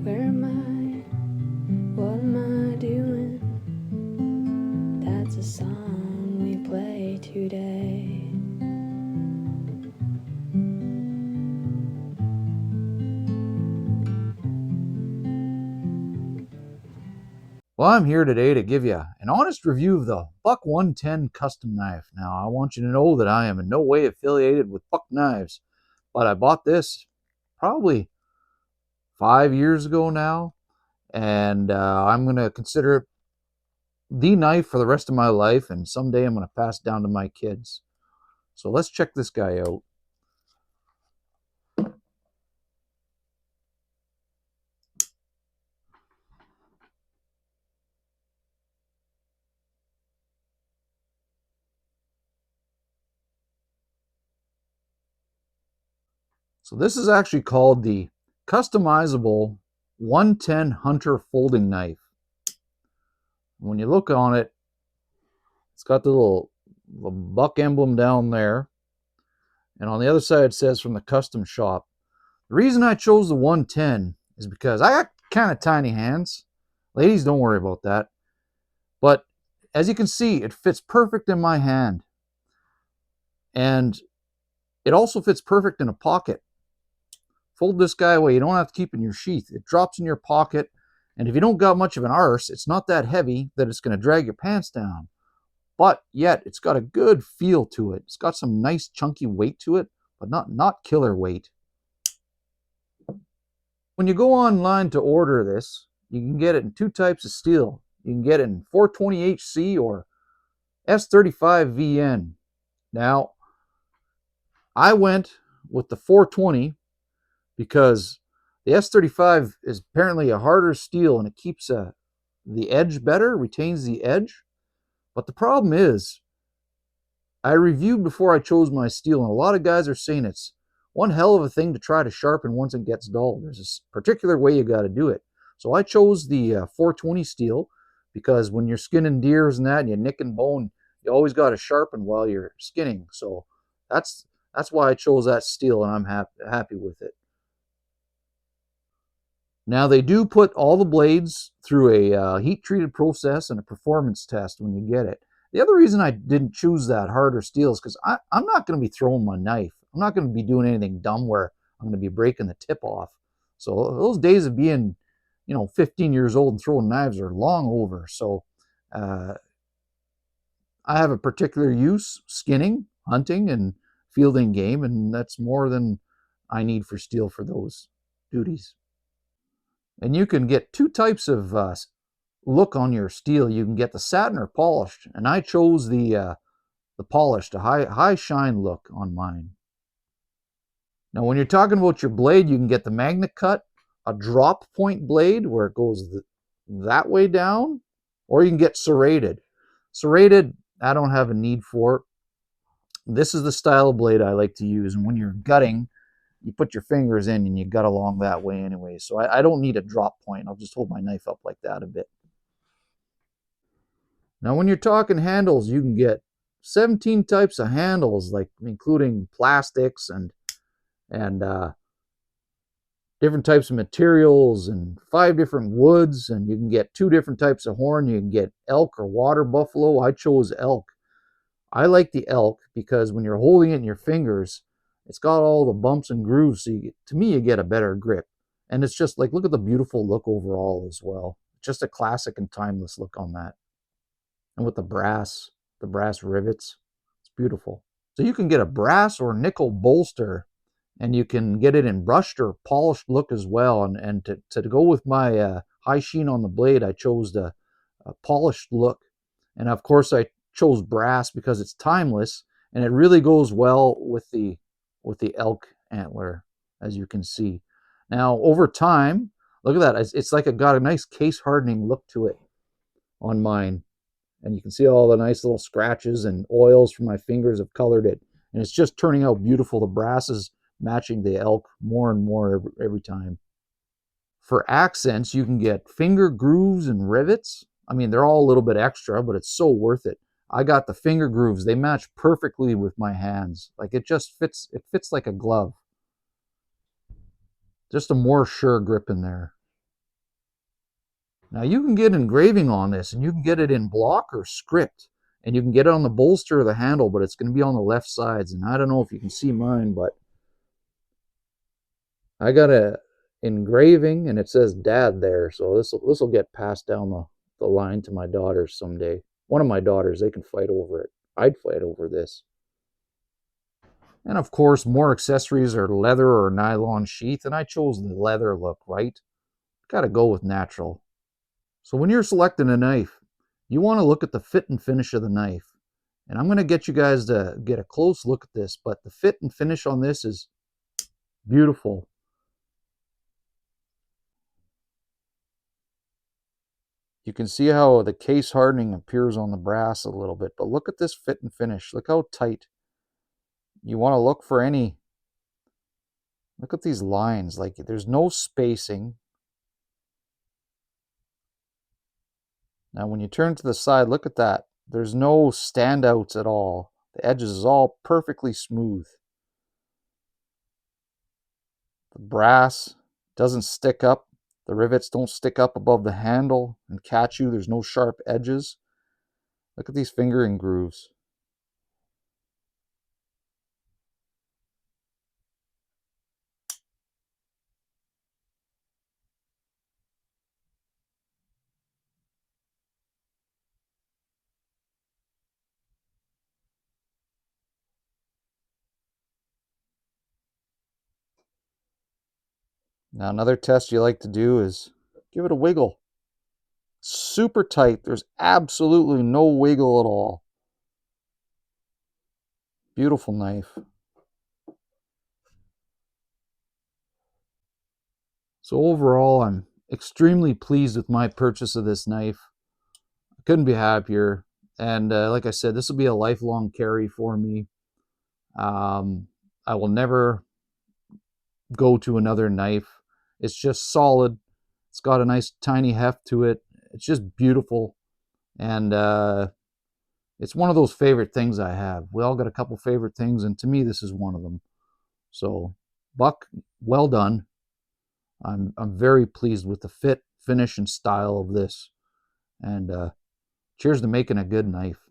Where am I? What am I doing? That's a song we play today. Well, I'm here today to give you an honest review of the Buck 110 custom knife. Now, I want you to know that I am in no way affiliated with Buck Knives, but I bought this probably 5 years ago now, and I'm going to consider it the knife for the rest of my life, and someday I'm going to pass it down to my kids. So let's check this guy out. So this is actually called the customizable 110 Hunter folding knife. When you look on it, it's got the little buck emblem down there. And on the other side, it says from the custom shop. The reason I chose the 110 is because I got kind of tiny hands. Ladies, don't worry about that. But as you can see, it fits perfect in my hand. And it also fits perfect in a pocket. Fold this guy away. You don't have to keep it in your sheath. It drops in your pocket. And if you don't got much of an arse, it's not that heavy that it's going to drag your pants down. But yet, it's got a good feel to it. It's got some nice chunky weight to it, but not killer weight. When you go online to order this, you can get it in two types of steel. You can get it in 420HC or S35VN. Now, I went with the 420 because the S35 is apparently a harder steel and it keeps the edge better, retains the edge. But the problem is, I reviewed before I chose my steel, and a lot of guys are saying it's one hell of a thing to try to sharpen once it gets dull. There's a particular way you got to do it. So I chose the 420 steel because when you're skinning deers and that, and you nick and bone, you always got to sharpen while you're skinning. So that's why I chose that steel, and I'm happy with it. Now they do put all the blades through a heat-treated process and a performance test when you get it. The other reason I didn't choose that harder steel is because I'm not going to be throwing my knife. I'm not going to be doing anything dumb where I'm going to be breaking the tip off. So those days of being, 15 years old and throwing knives are long over. So uh, I have a particular use, skinning, hunting, and fielding game, and that's more than I need for steel for those duties. And you can get two types of look on your steel. You can get the satin or polished, and I chose the polished, a high shine look on mine. Now, when you're talking about your blade, you can get the magnet cut, a drop point blade where it goes that way down, or you can get serrated. Serrated, I don't have a need for it. This is the style of blade I like to use, and when you're gutting, you put your fingers in and you gut along that way anyway. So I don't need a drop point. I'll just hold my knife up like that a bit. Now, when you're talking handles, you can get 17 types of handles, like including plastics and different types of materials and 5 different woods. And you can get 2 different types of horn. You can get elk or water buffalo. I chose elk. I like the elk because when you're holding it in your fingers, it's got all the bumps and grooves. So to me, you get a better grip. And it's just like, look at the beautiful look overall as well. Just a classic and timeless look on that. And with the brass rivets, it's beautiful. So you can get a brass or nickel bolster, and you can get it in brushed or polished look as well. And to go with my high sheen on the blade, I chose the polished look. And of course, I chose brass because it's timeless, and it really goes well with the elk antler, as you can see. Now, over time, look at that. It's like it got a nice case hardening look to it on mine. And you can see all the nice little scratches and oils from my fingers have colored it. And it's just turning out beautiful. The brass is matching the elk more and more every time. For accents, you can get finger grooves and rivets. I mean, they're all a little bit extra, but it's so worth it. I got the finger grooves. They match perfectly with my hands. Like it fits like a glove. Just a more sure grip in there. Now you can get engraving on this, and you can get it in block or script, and you can get it on the bolster or the handle, but it's going to be on the left sides. And I don't know if you can see mine, but I got a engraving, and it says Dad there, so this will get passed down the line to my daughters someday. One of my daughters, they can fight over it. I'd fight over this. And of course, more accessories are leather or nylon sheath, and I chose the leather look, right? Got to go with natural. So when you're selecting a knife, you want to look at the fit and finish of the knife. And I'm going to get you guys to get a close look at this, but the fit and finish on this is beautiful. You can see how the case hardening appears on the brass a little bit, but look at this fit and finish. Look how tight. You want to look for any, look at these lines, like there's no spacing. Now when you turn to the side, look at that. There's no standouts at all. The edges is all perfectly smooth. The brass doesn't stick up. The rivets don't stick up above the handle and catch you. There's no sharp edges. Look at these fingering grooves. Now another test you like to do is give it a wiggle. Super tight. There's absolutely no wiggle at all. Beautiful knife. So overall, I'm extremely pleased with my purchase of this knife. I couldn't be happier. And like I said, this will be a lifelong carry for me. I will never go to another knife. It's just solid. It's got a nice tiny heft to it. It's just beautiful. And it's one of those favorite things I have. We all got a couple favorite things, and to me, this is one of them. So, Buck, well done. I'm very pleased with the fit, finish, and style of this. And cheers to making a good knife.